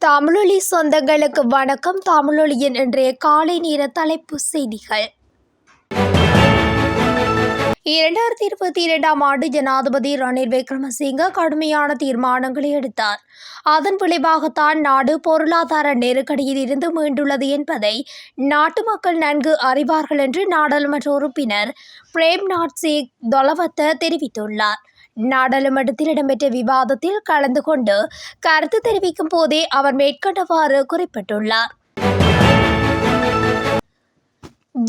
தமிழொலி சொந்தங்களுக்கு வணக்கம். தமிழொலியின் இன்றைய காலை நேர தலைப்பு செய்திகள். 2022 ஆண்டு ஜனாதிபதி ரணில் விக்ரமசிங்க கடுமையான தீர்மானங்களை எடுத்தார். அதன் விளைவாகத்தான் நாடு பொருளாதார நெருக்கடியில் இருந்து மீண்டுள்ளது என்பதை நாட்டு மக்கள் நன்கு அறிவார்கள் என்று நாடாளுமன்ற உறுப்பினர் பிரேம்நாத் சிங் தொலவத்த தெரிவித்துள்ளார். நாடாளுமன்றத்தில் இடம்பெற்ற விவாதத்தில் கலந்து கொண்டு கருத்து தெரிவிக்கும் போதே அவர் மேற்கண்டவாறு குறிப்பிட்டுள்ளார்.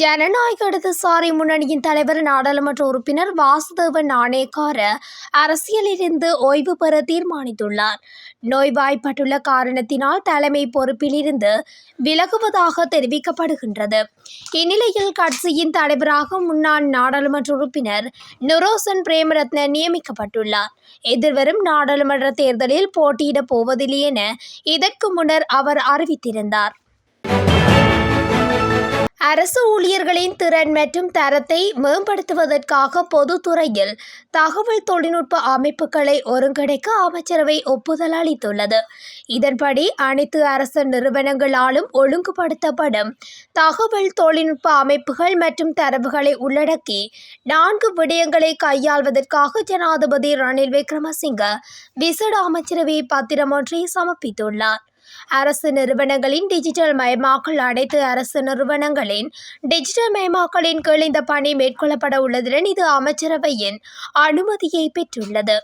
ஜனநாயக இடதுசாரி முன்னணியின் தலைவர் நாடாளுமன்ற உறுப்பினர் வாசுதேவன் நாணயக்கார அரசியலிலிருந்து ஓய்வு பெற தீர்மானித்துள்ளார். நோய்வாய்ப்பட்டுள்ள காரணத்தினால் தலைமை பொறுப்பிலிருந்து விலகுவதாக தெரிவிக்கப்படுகின்றது. இந்நிலையில் கட்சியின் தலைவராக முன்னாள் நாடாளுமன்ற உறுப்பினர் நுரோசன் பிரேமரத்ன நியமிக்கப்பட்டுள்ளார். எதிர்வரும் நாடாளுமன்ற தேர்தலில் போட்டியிடப் போவதில்லை என இதற்கு முன்னர் அவர் அறிவித்திருந்தார். அரசு ஊழியர்களின் திறன் மற்றும் தரத்தை மேம்படுத்துவதற்காக பொதுத்துறையில் தகவல் தொழில்நுட்ப அமைப்புகளை ஒருங்கிணைக்க அமைச்சரவை ஒப்புதல் அளித்துள்ளது. இதன்படி அனைத்து அரசு நிறுவனங்களாலும் ஒழுங்குபடுத்தப்படும் தகவல் தொழில்நுட்ப அமைப்புகள் மற்றும் தரவுகளை உள்ளடக்கி 4 விடயங்களை கையாள்வதற்காக ஜனாதிபதி ரணில் விக்ரமசிங்க விசேட அமைச்சரவை பத்திரம் ஒன்றை சமர்ப்பித்துள்ளார். அரசு நிறுவனங்களின் டிஜிட்டல் மயமாக்கல் அனைத்து அரசு நிறுவனங்களின் டிஜிட்டல் மயமாக்கலின் கீழ் இந்த பணி மேற்கொள்ளப்பட உள்ளதுடன் இது அமைச்சரவையின் அனுமதியை பெற்றுள்ளது.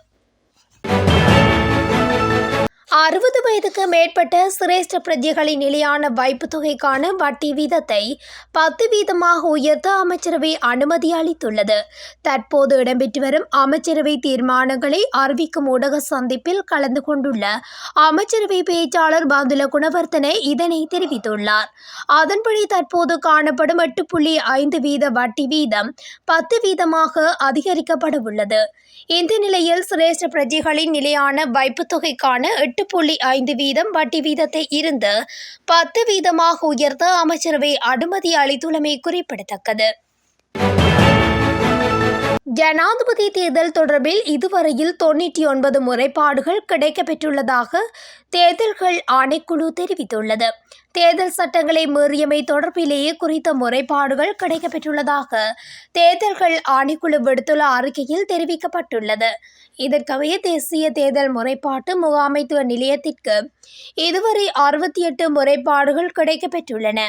60 வயதுக்கு மேற்பட்ட சிரேஷ்ட பிரஜைகளின் நிலையான வைப்புத் தொகைக்கான வட்டி வீதத்தை 10% உயர்த்த அமைச்சரவை அனுமதி அளித்துள்ளது. தற்போது இடம்பெற்று வரும் அமைச்சரவை தீர்மானங்களை அறிவிக்கும் ஊடக சந்திப்பில் கலந்து கொண்டுள்ள அமைச்சரவை பேச்சாளர் பந்துல குணவர்த்தன இதனை தெரிவித்துள்ளார். அதன்படி தற்போது காணப்படும் 8.5% வட்டி வீதம் 10% அதிகரிக்கப்பட உள்ளது. இந்த நிலையில் சிரேஷ்ட பிரஜைகளின் நிலையான வைப்புத் தொகைக்கான 8.5% வட்டி வீதத்தை இருந்து 10% உயர்த்த அமைச்சரவை அனுமதி அளித்துள்ளமை குறிப்பிடத்தக்கது. ஜனாதிபதி தேர்தல் தொடர்பில் இதுவரையில் 99 முறைப்பாடுகள் கிடைக்கப்பெற்றுள்ளதாக தேர்தல்கள் ஆணைக்குழு தெரிவித்துள்ளது. தேர்தல் சட்டங்களை மீறியமை தொடர்பிலேயே குறித்த முறைப்பாடுகள் கிடைக்கப்பெற்றுள்ளதாக தேர்தல்கள் ஆணைக்குழு விடுத்துள்ள அறிக்கையில் தெரிவிக்கப்பட்டுள்ளது. இதற்கமைய தேசிய தேர்தல் முறைப்பாட்டு முகாமைத்துவ நிலையத்திற்கு இதுவரை 68 முறைப்பாடுகள் கிடைக்கப்பெற்றுள்ளன.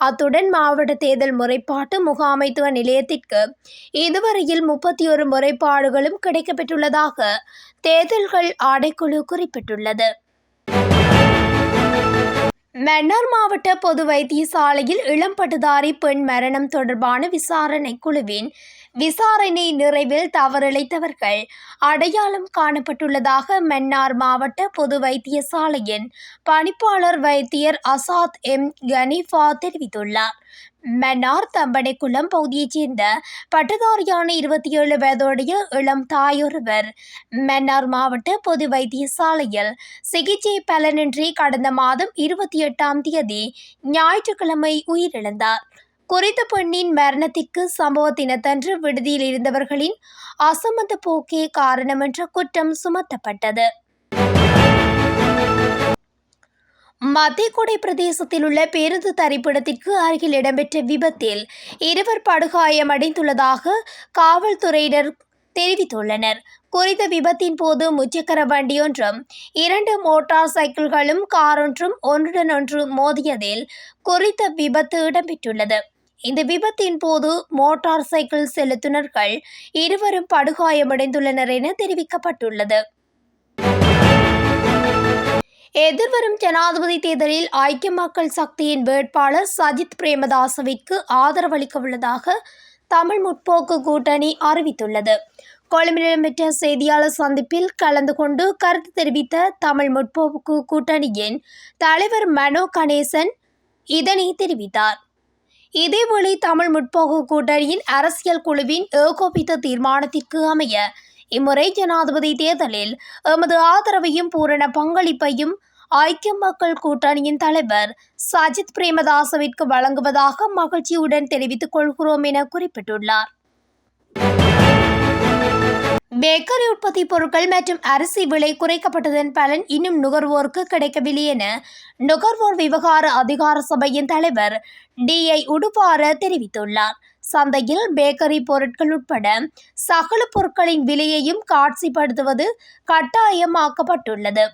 அத்துடன் மாவட்ட தேர்தல் முறைப்பாட்டு முகாமைத்துவ நிலையத்திற்கு இதுவரையில் 31 முறைப்பாடுகளும் கிடைக்கப்பெற்றுள்ளதாக தேர்தல்கள் ஆணைக்குழு குறிப்பிட்டுள்ளது. மன்னார் மாவட்ட பொது வைத்தியசாலையில் இளம் பட்டதாரி பெண் மரணம் தொடர்பான விசாரணை குழுவின் விசாரணை நிறைவில் தவறிழைத்தவர்கள் அடையாளம் காணப்பட்டுள்ளதாக மன்னார் மாவட்ட பொது வைத்தியசாலையின் பணிப்பாளர் வைத்தியர் அசாத் எம் கனிஃபா தெரிவித்துள்ளார். மன்னார் தம்பனைக்குளம் பகுதியைச் சேர்ந்த பட்டதாரியான 27 வயதுடைய இளம் தாயொருவர் மன்னார் மாவட்ட பொது வைத்தியசாலையில் சிகிச்சை பலனின்றி கடந்த மாதம் 28ஆம் தேதி ஞாயிற்றுக்கிழமை உயிரிழந்தார். குறித்த பெண்ணின் மரணத்திற்கு சம்பவ தினத்தன்று விடுதியில் இருந்தவர்களின் அசமந்த போக்கே காரணம் என்ற குற்றம் சுமத்தப்பட்டது. மத்தியகுடை பிரதேசத்தில் உள்ள பேருந்து தரிப்பிடத்திற்கு அருகில் இடம்பெற்ற விபத்தில் 2 படுகாயமடைந்துள்ளதாக காவல்துறையினர் தெரிவித்துள்ளனர். குறித்த விபத்தின் போது முச்சக்கர வண்டியொன்றும் 2 மோட்டார் சைக்கிள்களும் காரொன்றும் ஒன்றுடன் ஒன்று மோதியதில் குறித்த விபத்து இடம்பெற்றுள்ளது. இந்த விபத்தின் போது மோட்டார் சைக்கிள் செலுத்துனர்கள் 2 படுகாயமடைந்துள்ளனர் என தெரிவிக்கப்பட்டுள்ளது. எதிர்வரும் ஜனாதிபதி தேர்தலில் ஐக்கிய மக்கள் சக்தியின் வேட்பாளர் சஜித் பிரேமதாசவிற்கு ஆதரவளிக்க உள்ளதாக தமிழ் முற்போக்கு கூட்டணி அறிவித்துள்ளது. கொழும்பில் இடம்பெற்ற செய்தியாளர் சந்திப்பில் கலந்து கொண்டு கருத்து தெரிவித்த தமிழ் முற்போக்கு கூட்டணியின் தலைவர் மனோ கணேசன் இதனை தெரிவித்தார். இதேவேளை தமிழ் முற்போக்கு கூட்டணியின் அரசியல் குழுவின் ஏகோபித்த தீர்மானத்திற்கு அமைய இம்முறை ஜனாதிபதி தேர்தலில் எமது ஆதரவையும் பூரண பங்களிப்பையும் ஐக்கிய மக்கள் கூட்டணியின் தலைவர் சஜித் பிரேமதாசவிற்கு வழங்குவதாக மகிழ்ச்சியுடன் தெரிவித்துக் கொள்கிறோம் என குறிப்பிட்டுள்ளார். பேக்கரி உற்பத்தி பொருட்கள் மற்றும் அரிசி விலை குறைக்கப்பட்டதன் பலன் இன்னும் நுகர்வோருக்கு கிடைக்கவில்லை என நுகர்வோர் விவகார அதிகார சபையின் தலைவர் DI உடுபார தெரிவித்துள்ளார். சந்தையில் பேக்கரி பொருட்கள் உட்பட சகல பொருட்களின் விலையையும் காட்சிப்படுத்துவது கட்டாயமாக்கப்பட்டுள்ளது.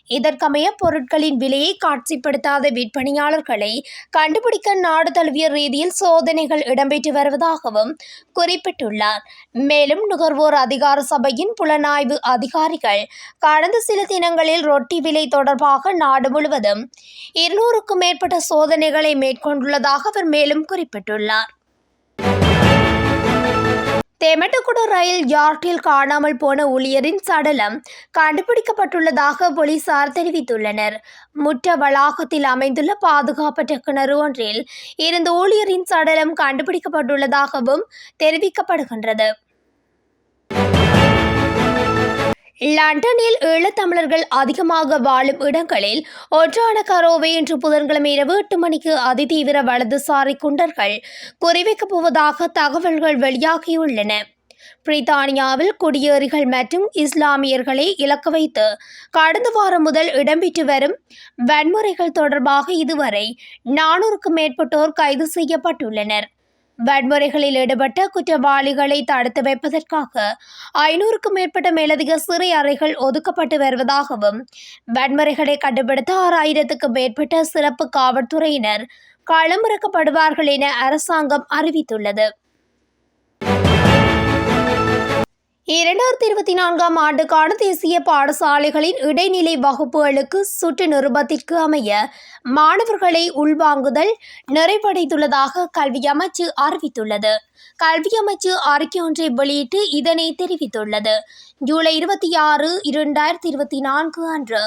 இதற்கமைய பொருட்களின் விலையை காட்சிப்படுத்தாத விற்பனையாளர்களை கண்டுபிடிக்க நாடு தழுவிய ரீதியில் சோதனைகள் இடம்பெற்று வருவதாகவும் குறிப்பிட்டுள்ளார். மேலும் நுகர்வோர் அதிகார சபையின் புலனாய்வு அதிகாரிகள் கடந்த சில தினங்களில் ரொட்டி விலை தொடர்பாக நாடு முழுவதும் 200க்கும் மேற்பட்ட சோதனைகளை மேற்கொண்டுள்ளதாக அவர் மேலும் குறிப்பிட்டுள்ளார். தெமட்டகுடு ரயில் யார்டில் காணாமல் போன ஊழியரின் சடலம் கண்டுபிடிக்கப்பட்டுள்ளதாக போலீசார் தெரிவித்துள்ளனர். முற்ற வளாகத்தில் அமைந்துள்ள பாதுகாப்பற்ற கிணறு ஒன்றில் இருந்த ஊழியரின் சடலம் கண்டுபிடிக்கப்பட்டுள்ளதாகவும் தெரிவிக்கப்படுகின்றது. லண்டனில் ஈழத்தமிழர்கள் அதிகமாக வாழும் இடங்களில் ஒன்றான கரோவை இன்று புதன்கிழமை இரவு 8 மணிக்கு அதிதீவிர வலதுசாரி குண்டர்கள் குறிவைக்கப் போவதாக தகவல்கள் வெளியாகியுள்ளன. பிரித்தானியாவில் குடியேறிகள் மற்றும் இஸ்லாமியர்களை இலக்கு வைத்து கடந்த வாரம் முதல் இடம்பெற்று வரும் வன்முறைகள் தொடர்பாக இதுவரை 400க்கும் மேற்பட்டோர் கைது செய்யப்பட்டுள்ளனர். வன்முறைகளில் ஈடுபட்ட குற்றவாளிகளை தடுத்து வைப்பதற்காக 500க்கும் மேற்பட்ட மேலதிக சிறை அறைகள் ஒதுக்கப்பட்டு வருவதாகவும் வன்முறைகளை கட்டுப்படுத்த 6000க்கும் மேற்பட்ட சிறப்பு காவல்துறையினர் களமிறக்கப்படுவார்கள் என அரசாங்கம் அறிவித்துள்ளது. 2024ஆம் ஆண்டுக்கான தேசிய பாடசாலைகளின் இடைநிலை வகுப்புகளுக்கு சுற்று நிருபத்திற்கு அமைய மாணவர்களை உள்வாங்குதல் நிறைவடைந்துள்ளதாக கல்வி அமைச்சு அறிவித்துள்ளது. கல்வி அமைச்சு அறிக்கை ஒன்றை வெளியிட்டு இதனை தெரிவித்துள்ளது. ஜூலை 26, 2024 அன்று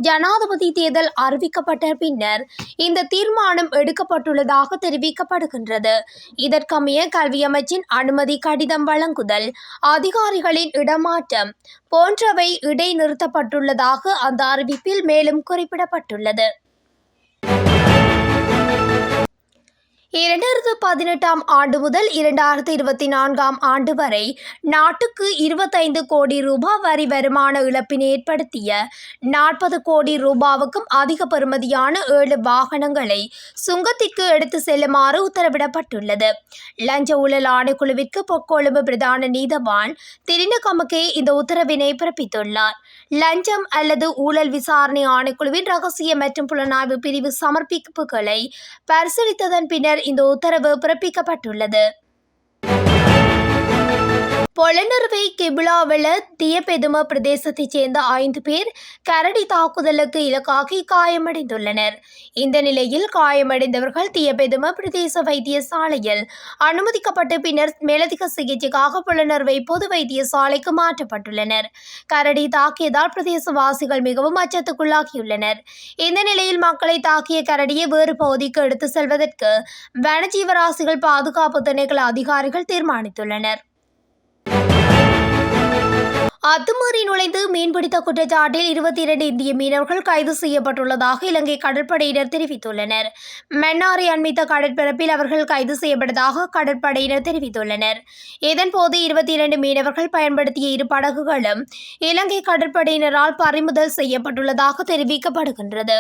ஜனாதிபதி தேர்தல் அறிவிக்கப்பட்ட பின்னர் இந்த தீர்மானம் எடுக்கப்பட்டுள்ளதாக தெரிவிக்கப்படுகின்றது. இதற்கமைய கல்வி அமைச்சின் அனுமதி கடிதம் வழங்குதல், அதிகாரிகளின் இடமாற்றம் போன்றவை இடைநிறுத்தப்பட்டுள்ளதாக அந்த அறிவிப்பில் மேலும் குறிப்பிடப்பட்டுள்ளது. 2018ஆம் ஆண்டு முதல் 2024ஆம் ஆண்டு வரை நாட்டுக்கு 25 கோடி ரூபாய் வரி வருமான இழப்பினை ஏற்படுத்திய 40 கோடி ரூபாவுக்கும் அதிக பெறுமதியான 7 வாகனங்களை சுங்கத்திற்கு எடுத்து செல்லுமாறு உத்தரவிடப்பட்டுள்ளது. லஞ்ச ஊழல் ஆணைக்குழுவிற்கு கொழும்பு பிரதான நீதவான் திரினகமகே இந்த உத்தரவினை பிறப்பித்துள்ளார். லஞ்சம் அல்லது ஊழல் விசாரணை ஆணைக்குழுவின் ரகசிய மற்றும் புலனாய்வு பிரிவு சமர்ப்பிப்புகளை பரிசீலித்ததன் பின்னர் இந்த உத்தரவு பிறப்பிக்கப்பட்டுள்ளது. பொலனறுவை கிபுலாவெல தியபெதும பிரதேசத்தைச் சேர்ந்த 5 பேர் கரடி தாக்குதலுக்கு இலக்காகி காயமடைந்துள்ளனர். இந்த நிலையில் காயமடைந்தவர்கள் தியபெதும பிரதேச வைத்தியசாலையில் அனுமதிக்கப்பட்டு பின்னர் மேலதிக சிகிச்சைக்காக பொலனறுவை பொது வைத்தியசாலைக்கு மாற்றப்பட்டுள்ளனர். கரடி தாக்கியதால் பிரதேசவாசிகள் மிகவும் அச்சத்துக்குள்ளாகியுள்ளனர். இந்த நிலையில் மக்களை தாக்கிய கரடியை வேறு பகுதிக்கு எடுத்து செல்வதற்கு வனஜீவராசிகள் பாதுகாப்பு திணைக்கள அதிகாரிகள் தீர்மானித்துள்ளனர். அத்துமீறி நுழைந்து மீன்பிடித்த குற்றச்சாட்டில் 22 இந்திய மீனவர்கள் கைது செய்யப்பட்டுள்ளதாக இலங்கை கடற்படையினர் தெரிவித்துள்ளனர். மன்னாரை அண்மித்த கடற்பரப்பில் அவர்கள் கைது செய்யப்பட்டதாக கடற்படையினர் தெரிவித்துள்ளனர். இதன்போது 22 மீனவர்கள் பயன்படுத்திய 2 படகுகளும் இலங்கை கடற்படையினரால் பறிமுதல் செய்யப்பட்டுள்ளதாக தெரிவிக்கப்படுகின்றது.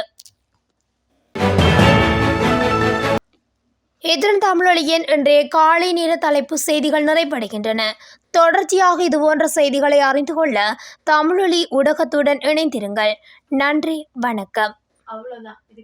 இத்துடன் தமிழொலியின் இன்றைய காலை நேர தலைப்பு செய்திகள் நிறைவடைகின்றன. தொடர்ச்சியாக இதுபோன்ற செய்திகளை அறிந்து கொள்ள தமிழொலி ஊடகத்துடன் இணைந்திருங்கள். நன்றி, வணக்கம்.